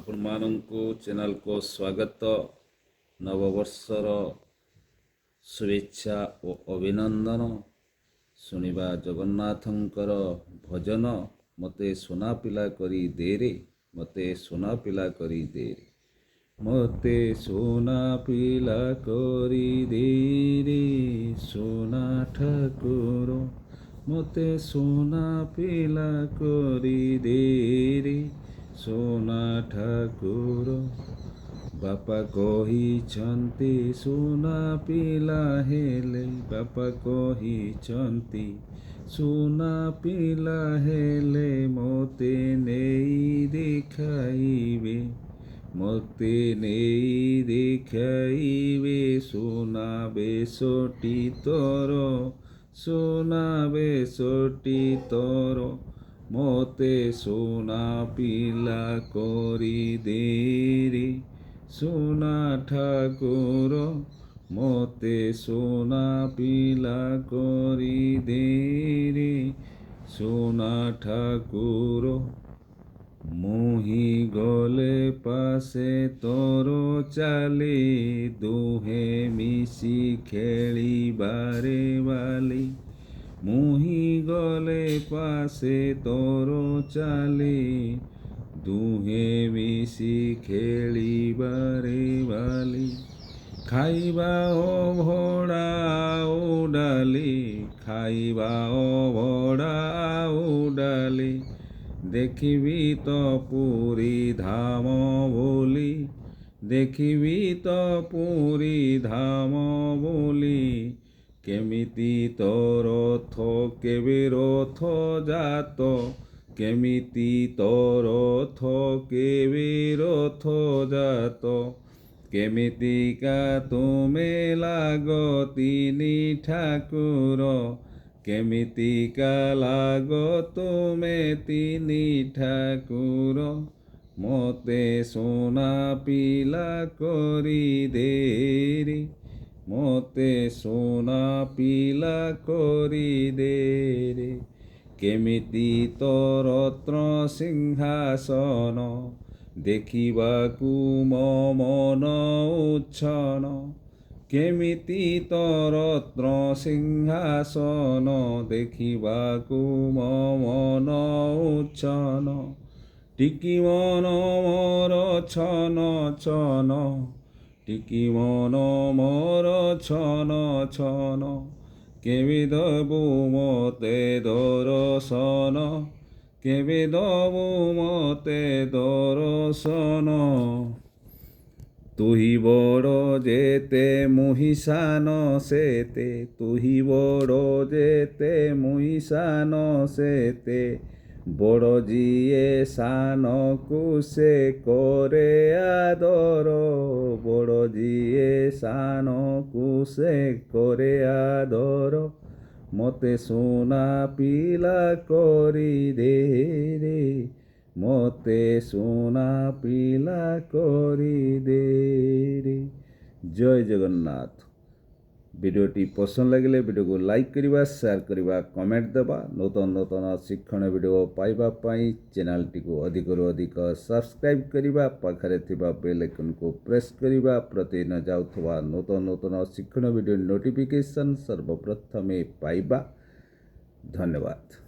ଆପଣମାନଙ୍କୁ ଚ୍ୟାନେଲକୁ ସ୍ୱାଗତ। ନବବର୍ଷର ଶୁଭେଚ୍ଛା ଓ ଅଭିନନ୍ଦନ। ଶୁଣିବା ଜଗନ୍ନାଥଙ୍କର ଭଜନ। ମୋତେ ସୁନା ପିଲା କରି ଦେରେ, ମୋତେ ସୁନା ପିଲା କରି ଦେରେ, ମୋତେ ସୁନା ପିଲା କରି ଦେରେ ସୁନା ଠାକୁର, ମୋତେ ସୁନା ପିଲା କରି ଦେରେ ସୁନା ଠାକୁର। ବାପା କହିଛନ୍ତି ସୁନା ପିଲା ହେଲେ, ବାପା କହିଛନ୍ତି ସୁନା ପିଲା ହେଲେ ମୋତେ ନେଇ ଦେଖାଇବେ, ମୋତେ ନେଇ ଦେଖାଇବେ ସୁନା ବେଶଟି ତୋର, ସୁନା ବେଶଟି ତୋର, ମୋତେ ସୁନା ପିଲା କରି ଦେରେ ସୁନା ଠାକୁର, ମୋତେ ସୁନା ପିଲା କରି ଦେରେ ସୁନା ଠାକୁର। ମୁହିଁ ଗଲେ ପାଶେ ତୋର ଚାଲେ, ଦୁହେଁ ମିଶି ଖେଳିବାରେ ବାଲି, ମୁହିଁ ଗଲେ ପାଶେ ତୋର ଚାଲେ, ଦୁହେଁ ମିଶି ଖେଳିବାରେ ବାଲି। ଖାଇବା ଅଭଡ଼ା ଆଉ ଡାଲି, ଖାଇବା ଅଭଡ଼ା ଆଉ ଡାଲି, ଦେଖିବି ତ ପୁରୀ ଧାମ ବୋଲି, ଦେଖିବି ତ ପୁରୀ ଧାମ ବୋଲି। କେମିତି ତୋ ରଥ କେବେ ରଥ ଜାତ, କେମିତି ତୋ ରଥ କେବେ ରଥ ଜାତ, କେମିତିକା ତୁମେ ଲାଗ ତିନି ଠାକୁର, କେମିତିକା ଲାଗ ତୁମେ ତିନି ଠାକୁର। ମୋତେ ସୁନା ପିଲା କରି ଦେରେ, ମୋତେ ସୁନା ପିଲା କରି ଦେରେ। କେମିତି ତୋ ରତ୍ନ ସିଂହାସନ, ଦେଖିବାକୁ ମୋ ମନ ଉଚ୍ଛନ, କେମିତି ତୋ ରତ୍ନ ସିଂହାସନ, ଦେଖିବାକୁ ମୋ ମନ ଉଚ୍ଛନ। ଟିକି ମନ ମୋର ଛନ ଛନ, ଟିକି ମନ ମୋର ଛନ ଛନ, କେବେ ଦବୁ ମୋତେ ଦର୍ଶନ, କେବେ ଦବୁ ମୋତେ ଦର୍ଶନ। ତୁହି ବଡ଼ ଯେତେ ମୁହିଁ ସାନ ସେତେ, ତୁହି ବଡ଼ ଯେତେ ମୁହିଁ ସାନ ସେତେ, ବଡ଼ ଯିଏ ସାନକୁ ସେ କରେ ଆଦର, ବଡ଼ ଯିଏ ସାନକୁ ସେ କରେ ଆଦର। ମୋତେ ସୁନା ପିଲା କରି ଦେରେ, ମୋତେ ସୁନା ପିଲା କରି ଦେରେ। ଜୟ ଜଗନ୍ନାଥ। ভিডিওটি পছন্দ লাগিলে ভিডিওକୁ লাইକ୍ କରିବା, ସେୟାର କରିବା, କମେଣ୍ଟ ଦେବା। ନୂତନ ନୂତନ ଶିକ୍ଷଣ ଭିଡ଼ିଓ ପାଇବା ପାଇଁ ଚ୍ୟାନେଲଟିକୁ ଅଧିକରୁ ଅଧିକ ସବସ୍କ୍ରାଇବ୍ କରିବା, ପାଖରେ ଥିବା ବେଲ୍ ଆଇକନ୍କୁ ପ୍ରେସ୍ କରିବା, ପ୍ରତିଦିନ ଯାଉଥିବା ନୂତନ ନୂତନ ଶିକ୍ଷଣ ଭିଡ଼ିଓ ନୋଟିଫିକେସନ୍ ସର୍ବପ୍ରଥମେ ପାଇବା। ଧନ୍ୟବାଦ।